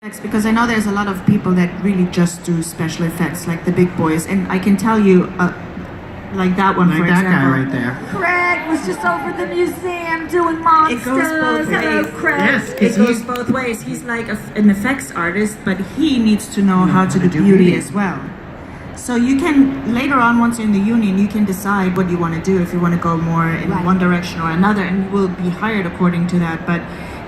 Because I know there's a lot of people that really just do special effects, like the big boys, and I can tell you, like that one, like for that example. guy right there. Craig was just over at the museum doing monsters. It goes both ways. Hello, Craig. Yes, It goes both ways. He's like an effects artist, but he needs to know how to do beauty as well. So you can, later on, once you're in the union, you can decide what you want to do, if you want to go more in one direction or another, and you will be hired according to that. But,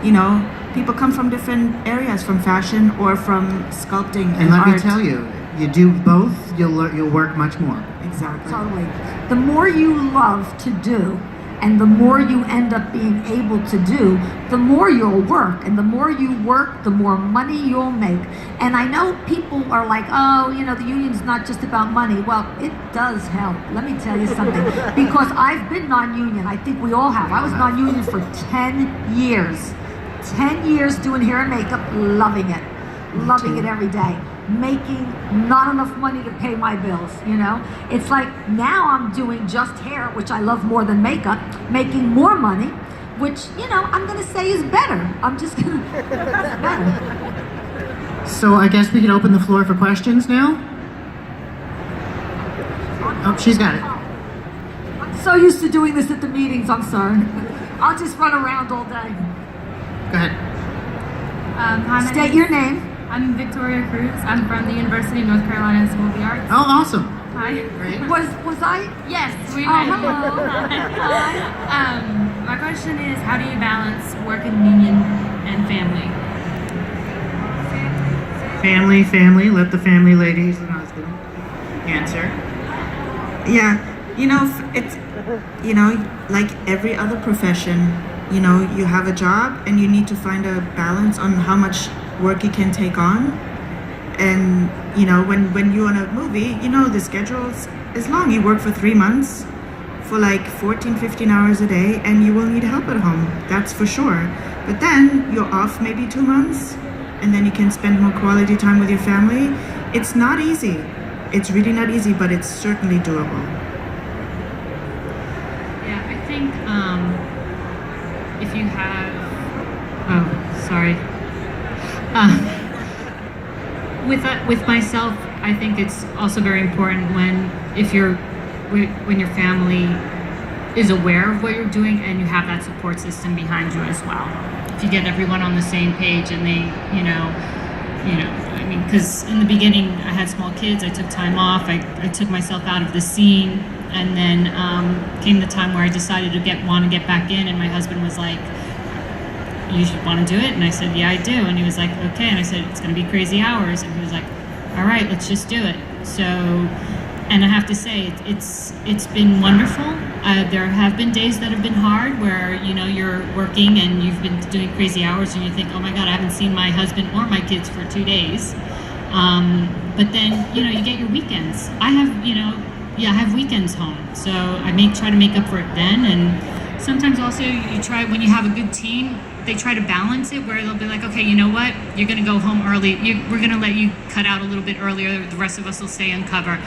you know, people come from different areas, from fashion or from sculpting and let art. me tell you, you do both, you'll work much more. Exactly. Totally. The more you love to do, and the more you end up being able to do, the more you'll work. And the more you work, the more money you'll make. And I know people are like, oh, you know, the union's not just about money. Well, it does help. Let me tell you something. Because I've been non-union. I think we all have. I was non-union for 10 years. 10 years doing hair and makeup, loving it. Loving it every day. Making not enough money to pay my bills, you know? It's like now I'm doing just hair, which I love more than makeup, making more money, which, you know, I'm gonna say is better. I'm just gonna, it's better. So I guess we can open the floor for questions now? Oh, she's got it. I'm so used to doing this at the meetings, I'm sorry. I'll just run around all day. Go ahead. Hi, State your name. I'm Victoria Cruz. I'm from the University of North Carolina School of the Arts. Oh, awesome. Hi. Great. Was I? Yes, we Oh, met. hello. Hi. My question is, how do you balance work and union and family? Family, let the family ladies and husband answer. Yeah, you know, it's, you know, like every other profession, you know, you have a job and you need to find a balance on how much work you can take on. And, you know, when you're on a movie, you know, the schedule is long. You work for 3 months for like 14, 15 hours a day, and you will need help at home. That's for sure. But then you're off maybe 2 months, and then you can spend more quality time with your family. It's not easy. It's really not easy, but it's certainly doable. Yeah, I think if you have, oh, sorry. With myself, I think it's also very important when your family is aware of what you're doing and you have that support system behind you as well. If you get everyone on the same page and they, you know, I mean, because in the beginning I had small kids, I took time off, I took myself out of the scene, and then came the time where I decided to want to get back in, and my husband was like, you should want to do it? And I said, yeah, I do. And he was like, okay. And I said, it's going to be crazy hours. And he was like, all right, let's just do it. So, and I have to say, it's been wonderful. There have been days that have been hard where, you know, you're working and you've been doing crazy hours and you think, oh my God, I haven't seen my husband or my kids for 2 days. But then, you know, you get your weekends. I have weekends home. So I try to make up for it then. And sometimes also you try, when you have a good team, they try to balance it where they'll be like, okay, you know what? You're going to go home early. We're going to let you cut out a little bit earlier. The rest of us will stay on cover.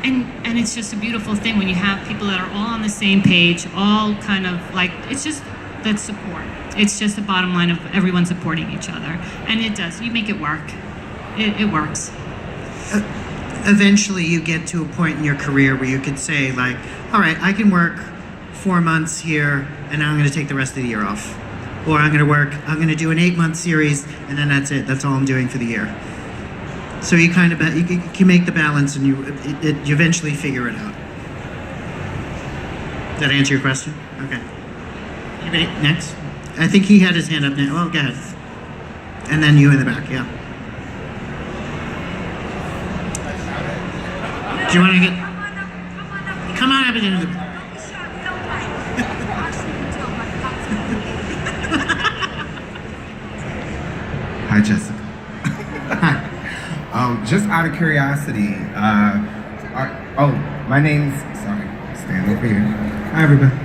And it's just a beautiful thing when you have people that are all on the same page, all kind of like, it's just that support. It's just the bottom line of everyone supporting each other. And it does. You make it work. It works. Eventually you get to a point in your career where you could say like, all right, I can work 4 months here and now I'm going to take the rest of the year off. Or I'm going to do an 8-month series and then that's it. That's all I'm doing for the year. So you kind of, you can make the balance and you eventually figure it out. Does that answer your question? Okay. Anybody next? I think he had his hand up now. Well, go ahead. And then you in the back, yeah. Do you want to get... Come on up into the... Hi, Jessica. Hi. Just out of curiosity, my name's, sorry, stand over here. Hi, everybody.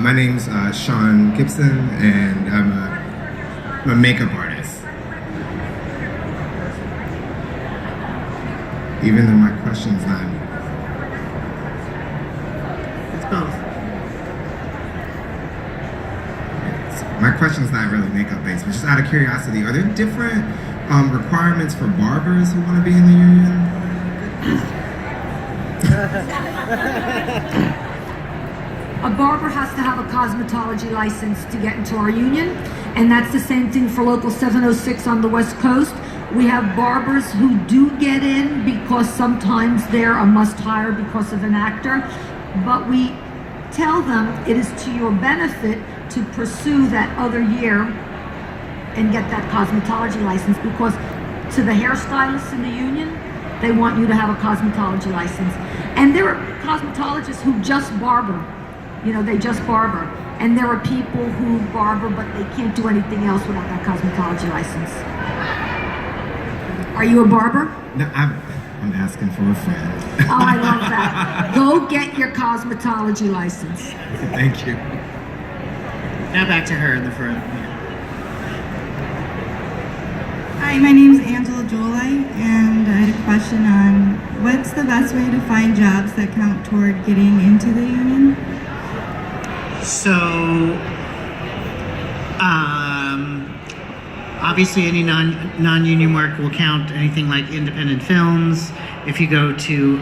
My name's Sean Gibson, and I'm a makeup artist. Even though my question's not... It's both. My question's not really makeup based, but just out of curiosity, are there different requirements for barbers who want to be in the union? A barber has to have a cosmetology license to get into our union, and that's the same thing for Local 706 on the West Coast. We have barbers who do get in because sometimes they're a must-hire because of an actor, but we tell them it is to your benefit to pursue that other year and get that cosmetology license, because to the hairstylists in the union, they want you to have a cosmetology license. And there are cosmetologists who just barber. You know, they just barber. And there are people who barber, but they can't do anything else without that cosmetology license. Are you a barber? No, I'm asking for a friend. Oh, I love that. Go get your cosmetology license. Thank you. Now back to her in the front. Hi, my name's Angela Jolie, and I had a question on what's the best way to find jobs that count toward getting into the union? So, obviously any non-union work will count, anything like independent films. If you go to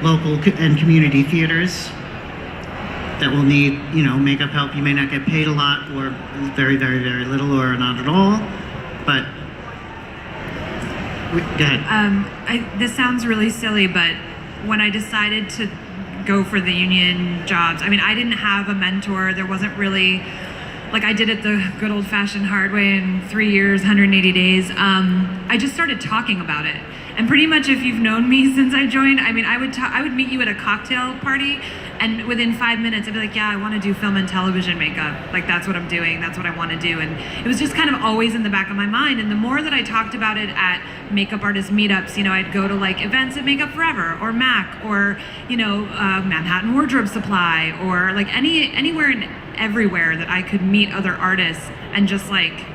local and community theaters that will need, makeup help, you may not get paid a lot, or very, very, very little, or not at all, but go ahead. This sounds really silly, but when I decided to go for the union jobs, I mean, I didn't have a mentor. There wasn't really, like, I did it the good old-fashioned hard way in 3 years, 180 days. I just started talking about it. And pretty much if you've known me since I joined, I mean, I would meet you at a cocktail party, and within 5 minutes I'd be like, yeah, I want to do film and television makeup. Like, that's what I'm doing. That's what I want to do. And it was just kind of always in the back of my mind. And the more that I talked about it at makeup artist meetups, I'd go to like events at Makeup Forever or MAC or, Manhattan Wardrobe Supply, or like anywhere and everywhere that I could meet other artists and just like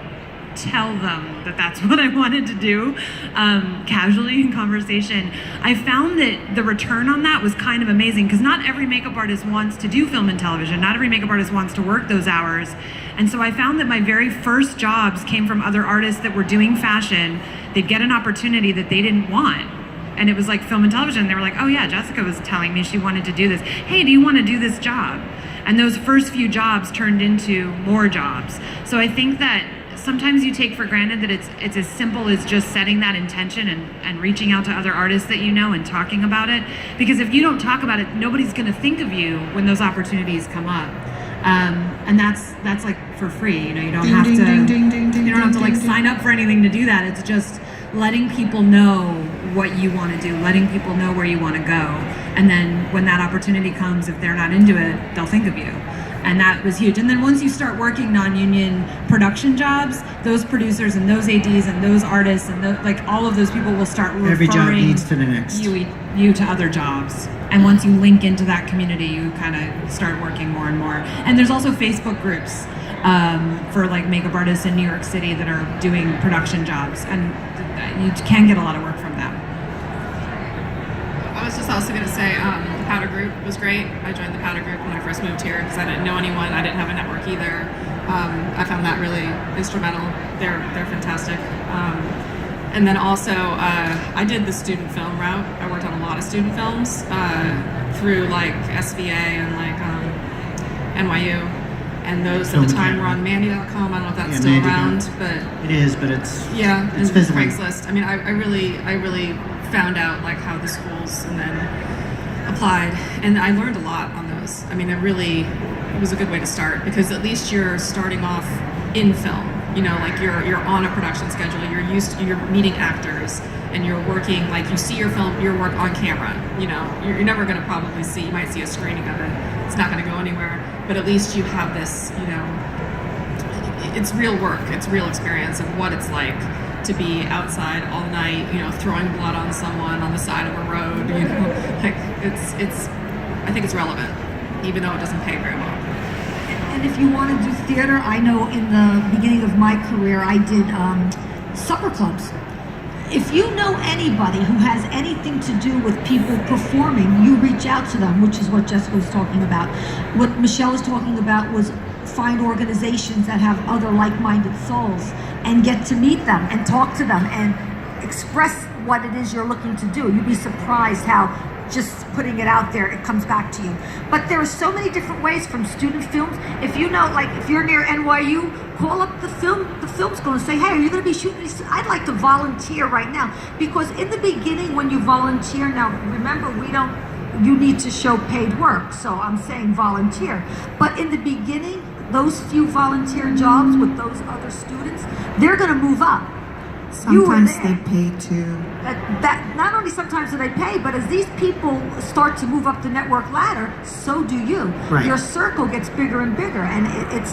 tell them that that's what I wanted to do, casually in conversation. I found that the return on that was kind of amazing, because not every makeup artist wants to do film and television. Not every makeup artist wants to work those hours. And so I found that my very first jobs came from other artists that were doing fashion. They'd get an opportunity that they didn't want. And it was like film and television. They were like, oh yeah, Jessica was telling me she wanted to do this. Hey, do you want to do this job? And those first few jobs turned into more jobs. So I think that sometimes you take for granted that it's as simple as just setting that intention and reaching out to other artists that you know and talking about it. Because if you don't talk about it, nobody's going to think of you when those opportunities come up. And that's like for free. You don't have to. You don't have to like sign up for anything to do that. It's just letting people know what you want to do, letting people know where you want to go, and then when that opportunity comes, if they're not into it, they'll think of you. And that was huge. And then once you start working non-union production jobs, those producers and those ADs and those artists and all of those people will start referring Every job leads to the next. You to other jobs. And once you link into that community, you kind of start working more and more. And there's also Facebook groups for like makeup artists in New York City that are doing production jobs, and you can get a lot of work from them. I was just also going to say the Powder Group was great. I joined the Powder Group when I first moved here because I didn't know anyone. I didn't have a network either. I found that really instrumental. They're fantastic. And then also I did the student film route. I worked on a lot of student films through like SVA and like NYU. And those at the time were on Mandy.com. I don't know if that's still around, but it is. But it's and physical. Craigslist. I mean, I really found out like how the schools and then applied, and I learned a lot on those. I mean, it was a good way to start, because at least you're starting off in film. Like you're on a production schedule. You're meeting actors, and you're working, like you see your work on camera. You're never going to probably see. You might see a screening of it. It's not going to go anywhere. But at least you have this. It's real work. It's real experience of what it's like to be outside all night, throwing blood on someone on the side of a road, like it's I think it's relevant, even though it doesn't pay very well. And if you want to do theater, I know in the beginning of my career, I did supper clubs. If you know anybody who has anything to do with people performing, you reach out to them, which is what Jessica was talking about. What Michelle was talking about was find organizations that have other like-minded souls and get to meet them and talk to them and express what it is you're looking to do. You'd be surprised how just putting it out there, it comes back to you. But there are so many different ways from student films. If you know, like if you're near NYU, call up the film's gonna say, hey, are you gonna be shooting these? I'd like to volunteer right now. Because in the beginning when you volunteer, now remember you need to show paid work, so I'm saying volunteer. But in the beginning, those few volunteer jobs with those other students, they're gonna move up. Sometimes they pay too. That not only sometimes do they pay, but as these people start to move up the network ladder, so do you. Right. Your circle gets bigger and bigger, and it's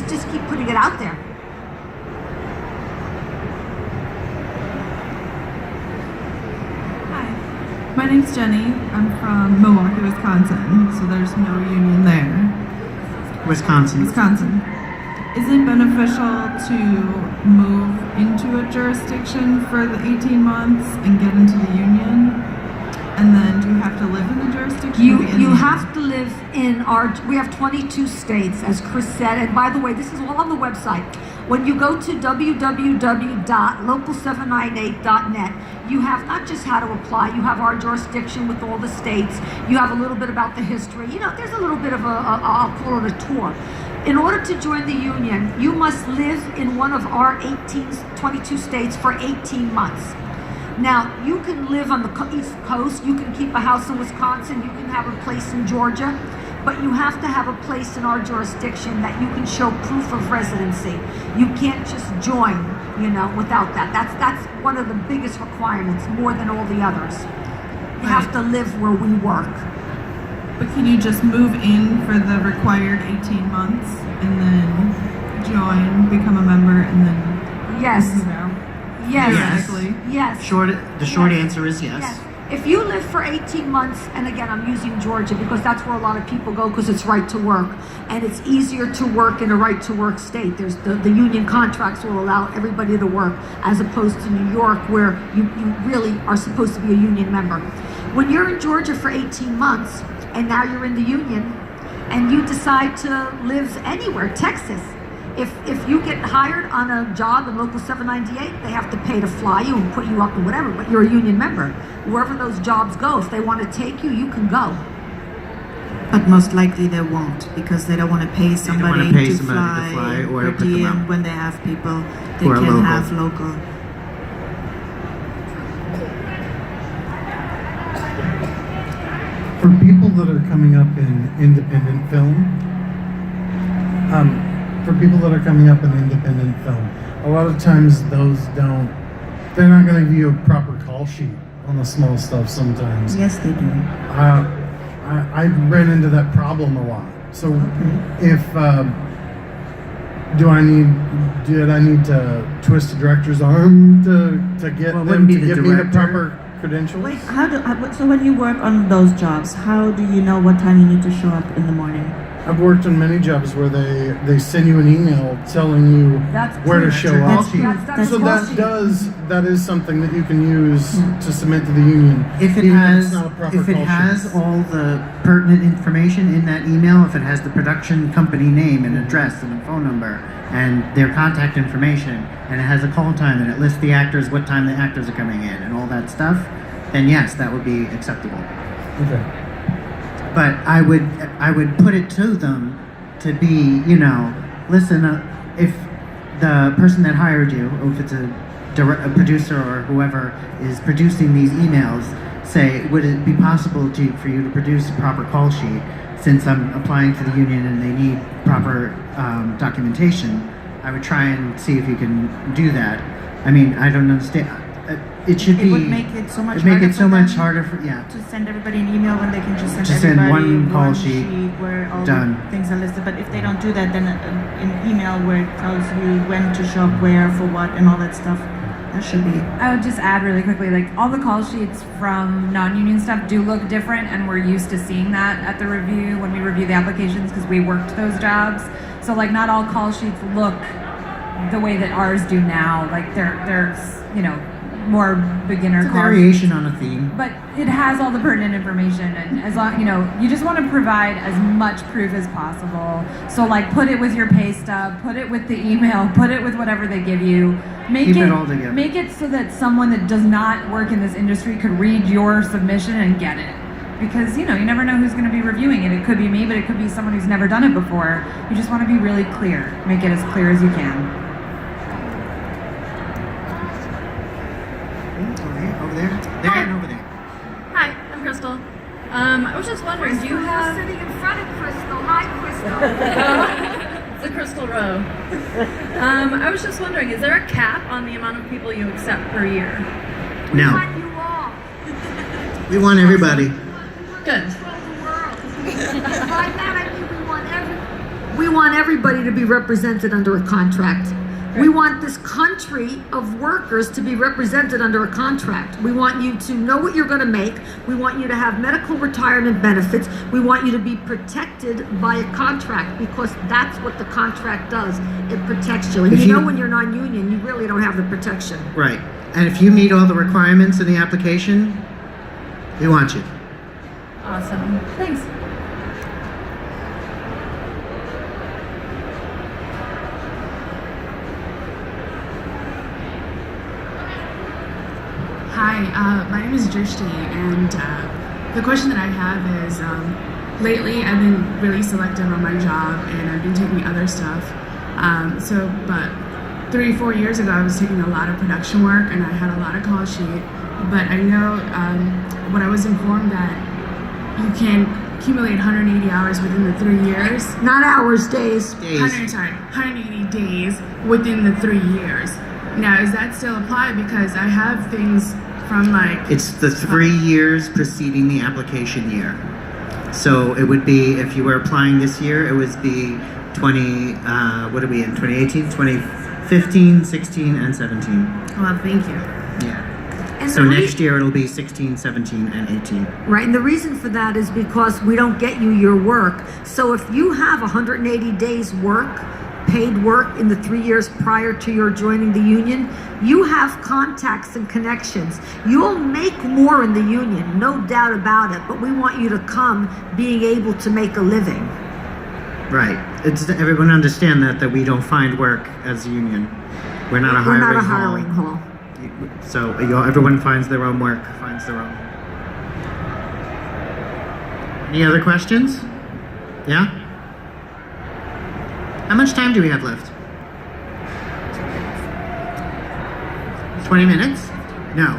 just keep putting it out there. Hi, my name's Jenny. I'm from Milwaukee, Wisconsin, so there's no union there. Wisconsin. Is it beneficial to move into a jurisdiction for the 18 months and get into the union? And then do you have to live in the jurisdiction? You have to live in we have 22 states, as Chris said, and by the way, this is all on the website. When you go to www.local798.net, you have not just how to apply, you have our jurisdiction with all the states, you have a little bit about the history, there's a little bit of I'll call it a tour. In order to join the union, you must live in one of our 22 states for 18 months. Now, you can live on the East Coast, you can keep a house in Wisconsin, you can have a place in Georgia, but you have to have a place in our jurisdiction that you can show proof of residency. You can't just join, without that. That's one of the biggest requirements, more than all the others. You have to live where we work. But can you just move in for the required 18 months and then join, become a member, and then Yes. Yes. Theoretically. Yes. The short answer is yes. Yes. If you live for 18 months, and again, I'm using Georgia because that's where a lot of people go because it's right to work. And it's easier to work in a right to work state. There's the union contracts will allow everybody to work as opposed to New York where you really are supposed to be a union member. When you're in Georgia for 18 months and now you're in the union and you decide to live anywhere, Texas, if you get hired on a job in Local 798, they have to pay to fly you and put you up and whatever, but you're a union member. Wherever those jobs go, if they want to take you, you can go. But most likely they won't because they don't want to pay somebody, to fly or per pick them diem up. when they have people they Who are can local. have local. For people that are coming up in independent film, a lot of times they're not going to give you a proper call sheet on the small stuff sometimes. Yes, they do. I ran into that problem a lot. So if, did I need to twist a director's arm to get Well, it them wouldn't to be the give me the director. proper credentials? Wait, so when you work on those jobs, how do you know what time you need to show up in the morning? I've worked on many jobs where they send you an email telling you That's where to true. show That's up. true. That's So call sheet. that is something that you can use to submit to the union. If it even has, it's not a proper if it call has sheet. all the pertinent information in that email, if it has the production company name and address and a phone number and their contact information, and it has a call time and it lists the actors, what time the actors are coming in, and all that stuff, then yes, that would be acceptable. Okay. But I would put it to them to be, listen, if the person that hired you, or if it's a producer or whoever is producing these emails, say, would it be possible for you to produce a proper call sheet since I'm applying to the union and they need proper documentation? I would try and see if you can do that. I mean, I don't understand. It should It be. would make it so much it'd make harder it so for much them harder for to send everybody an email when they can just send Just send everybody one call sheet. where all Done. the things are listed. But if they don't do that, then an email where it tells you when to shop, where, for what, and all that stuff, that should be. I would just add really quickly, like all the call sheets from non-union stuff do look different, and we're used to seeing that at the review when we review the applications because we worked those jobs. So like not all call sheets look the way that ours do now. Like there's more beginner It's a call variation on a theme. but it has all the pertinent information, and as long you just want to provide as much proof as possible. So like put it with your pay stub, put it with the email, put it with whatever they give you. Keep it all together. Make it so that someone that does not work in this industry could read your submission and get it. Because you never know who's going to be reviewing it. It could be me, but it could be someone who's never done it before. You just want to be really clear. Make it as clear as you can. Over there, and over there. Hi, I'm Crystal. I was just wondering, do you have... sitting in front of Crystal. Hi, Crystal. It's a Crystal Row. I was just wondering, is there a cap on the amount of people you accept per year? No. We want you all. We want everybody. Good. By that I mean we want everybody to be represented under a contract. We want this country of workers to be represented under a contract. We want you to know what you're going to make. We want you to have medical retirement benefits. We want you to be protected by a contract because that's what the contract does. It protects you. And when you're non-union, you really don't have the protection. Right. And if you meet all the requirements in the application, we want you. Awesome. Thanks. Hi, my name is Drishti, and the question that I have is, lately I've been really selective on my job, and I've been taking other stuff. But 3-4 years ago, I was taking a lot of production work, and I had a lot of call sheet. But I know when I was informed that you can accumulate 180 hours within the 3 years. Not hours, days. 180 days within the 3 years. Now, does that still apply? Because I have things from It's the 3 years preceding the application year. So it would be, if you were applying this year, it would be 2018, 2015, 16, and 17. Well, thank you. Yeah. And So next year it'll be 16, 17, and 18. Right, and the reason for that is because we don't get you your work. So if you have 180 days work, paid work in the 3 years prior to your joining the union, you have contacts and connections. You'll make more in the union, no doubt about it, but we want you to come being able to make a living. Right. Everyone understand that we don't find work as a union. We're not a hiring hall. So everyone finds their own work, finds their own. Any other questions? Yeah? How much time do we have left? 20 minutes? No.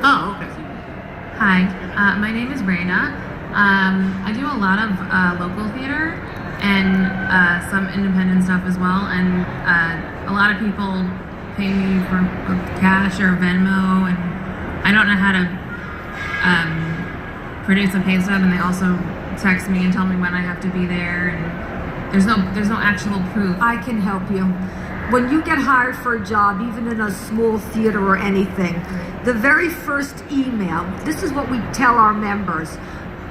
Oh, okay. Hi, my name is Raina. I do a lot of local theater and some independent stuff as well, and a lot of people pay me for cash or Venmo, and I don't know how to produce a pay stub, and they also text me and tell me when I have to be there, and there's no actual proof. I can help you. When you get hired for a job, even in a small theater or anything, the very first email, this is what we tell our members.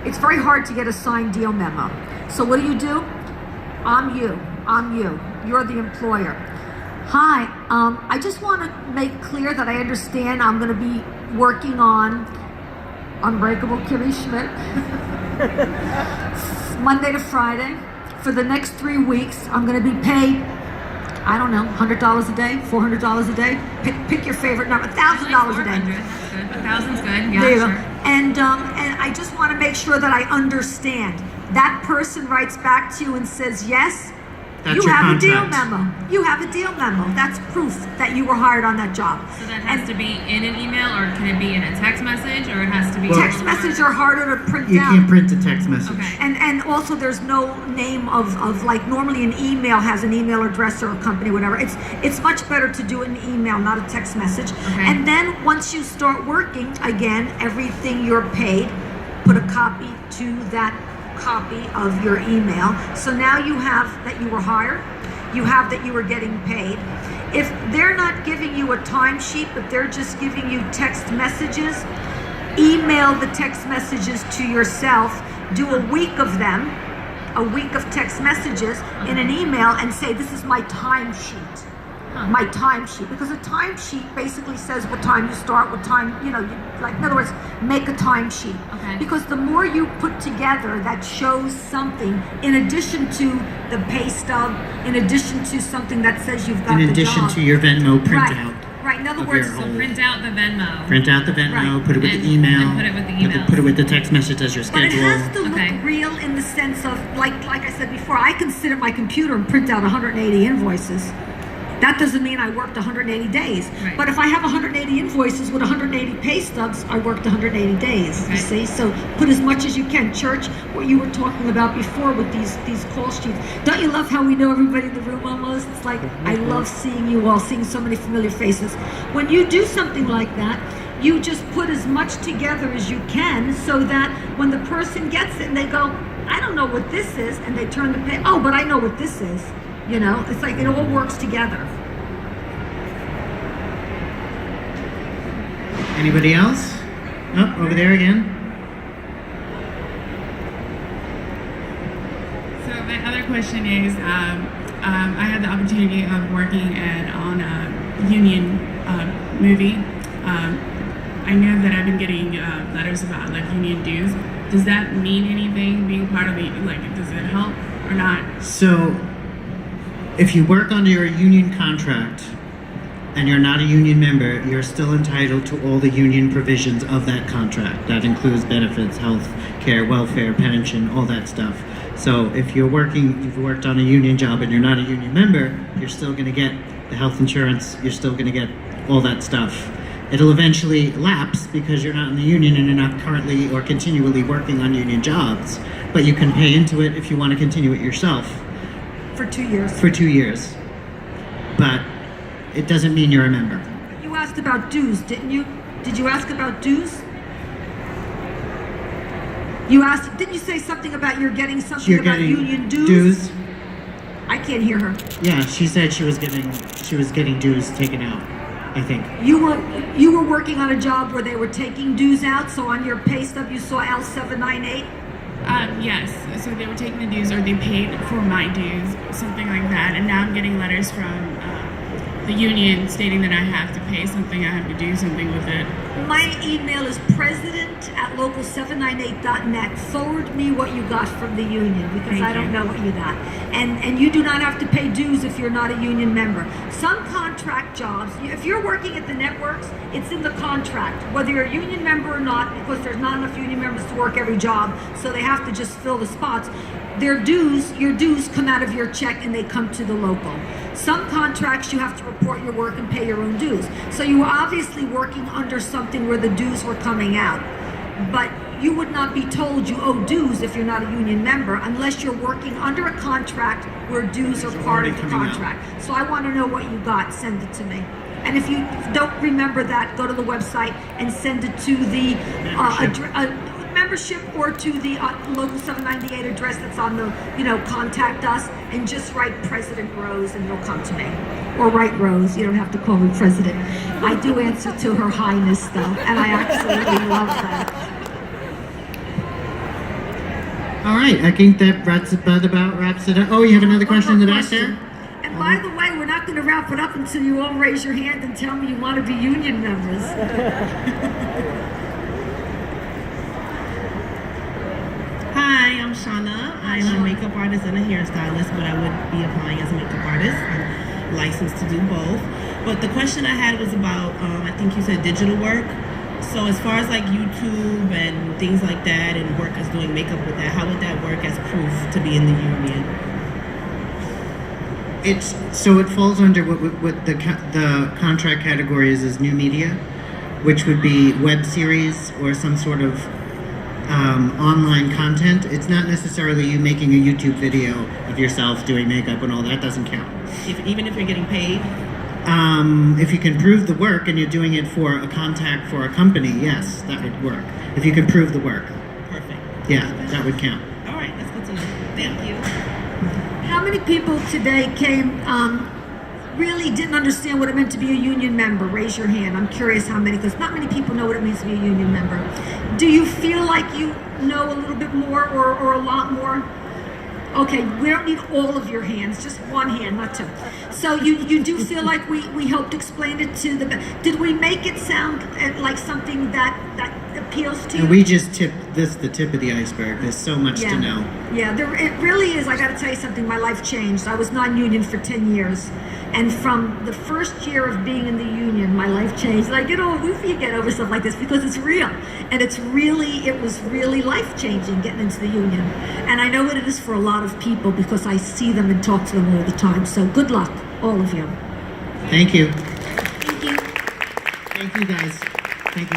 It's very hard to get a signed deal memo. So what do? I'm you. You're the employer. Hi, I just want to make clear that I understand I'm going to be working on Unbreakable Kimmy Schmidt Monday to Friday. For the next 3 weeks, I'm going to be paid, I don't know, $100 a day, $400 a day. Pick your favorite number, $1,000 a day. That's good. 1,000's good. Yeah, there you sure. go. And I just want to make sure that I understand. That person writes back to you and says yes. That's you your have contract. a deal memo. You have a deal memo. That's proof that you were hired on that job. So that has to be in an email, or can it be in a text message, or it has to be... Text messages are harder to print You out. can't print a text message. Okay. And also there's no name of like normally an email has an email address or a company, whatever. It's much better to do it in email, not a text message. Okay. And then once you start working, again, everything you're paid, put a copy to that copy of your email. So now you have that you were hired. You have that you were getting paid. If they're not giving you a timesheet, but they're just giving you text messages, email the text messages to yourself, do a week of them, a week of text messages in an email, and say, this is my timesheet. my timesheet, because a timesheet basically says what time you start, what time, you know, like, in other words, make a timesheet. Okay. Because the more you put together that shows something, in addition to the pay stub, in addition to something that says you've got the job. In addition to your Venmo printout. Right, in other of words, your So whole- print out the Venmo. Print out the Venmo, Right. put it with And- the email. and put it with the emails. Put it with the text message as your but it schedule. has to look Okay. real in the sense of, like I said before, I can sit at my computer and print out 180 invoices. That doesn't mean I worked 180 days. Right. But if I have 180 invoices with 180 pay stubs, I worked 180 days. Okay. You see, so put as much as you can. Church, what you were talking about before with these call sheets. Don't you love how we know everybody in the room almost? It's like I love seeing you all, seeing so many familiar faces. When you do something like that, you just put as much together as you can, so that when the person gets it and they go, I don't know what this is, and they turn the page. Oh, but I know what this is. You know, it's like it all works together. Anybody else? Oh, over there again. So my other question is, I had the opportunity of working on a union movie. I know that I've been getting letters about like union dues. Does that mean anything? Being part of the does it help or not? So, if you work under your union contract and you're not a union member, you're still entitled to all the union provisions of that contract. That includes benefits, health care, welfare, pension, all that stuff. So if you've worked on a union job and you're not a union member, you're still going to get the health insurance, you're still going to get all that stuff. It'll eventually lapse because you're not in the union and you're not currently or continually working on union jobs, but you can pay into it if you want to continue it yourself. For 2 years. For 2 years. But it doesn't mean you're a member. You asked about dues, didn't you? Did you ask about dues? You asked, didn't you say something about you're getting something You're about getting union dues? dues. I can't hear her. Yeah, she said she was getting dues taken out, I think. You were working on a job where they were taking dues out, so on your pay stub you saw L798? Yes. So they were taking the dues, or they paid for my dues, something like that. And now I'm getting letters from the union stating that I have to pay something, I have to do something with it. My email is president@local798.net. Forward me what you got from the union, because Thank I don't you. know what you got. And you do not have to pay dues if you're not a union member. Some contract jobs, if you're working at the networks, it's in the contract, whether you're a union member or not, because there's not enough union members to work every job, so they have to just fill the spots. Your dues come out of your check and they come to the local. Some contracts you have to report your work and pay your own dues. So you were obviously working under something where the dues were coming out. But you would not be told you owe dues if you're not a union member unless you're working under a contract where dues are part of the contract. So I want to know what you got. Send it to me. And if you don't remember that, go to the website and send it to the membership or to the local 798 address that's on the, contact us, and just write President Rose and it'll come to me. Or write Rose, you don't have to call me President. I do answer to Her Highness though, and I absolutely love that. All right, I think that wraps it up. Oh, you have another question in the back there? And by the way, we're not going to wrap it up until you all raise your hand and tell me you want to be union members. Hi, I'm Shauna. I'm a makeup artist and a hairstylist, but I would be applying as a makeup artist. I'm licensed to do both. But the question I had was about, I think you said digital work. So as far as like YouTube and things like that, and work as doing makeup with that, how would that work as proof to be in the union? It falls under what the contract category is new media, which would be web series or some sort of online content. It's not necessarily you making a YouTube video of yourself doing makeup and all that. Doesn't count. Even if you're getting paid? If you can prove the work and you're doing it for a contact for a company, yes, that would work. If you can prove the work. Perfect. Yeah, that would count. All right, that's good to know. Thank you. How many people today really didn't understand what it meant to be a union member? Raise your hand. I'm curious how many, because not many people know what it means to be a union member. Do you feel like you know a little bit more or a lot more? Okay, we don't need all of your hands, just one hand, not two. So you do feel like we helped explain it to the. Did we make it sound like something that appeals to you? And we just tipped the tip of the iceberg. There's so much to know. Yeah, it really is. I got to tell you something. My life changed. I was non-union for 10 years. And from the first year of being in the union, my life changed. And I get over stuff like this because it's real. And it was really life-changing getting into the union. And I know what it is for a lot of people because I see them and talk to them all the time. So good luck, all of you. Thank you. Thank you. Thank you, guys. Thank you.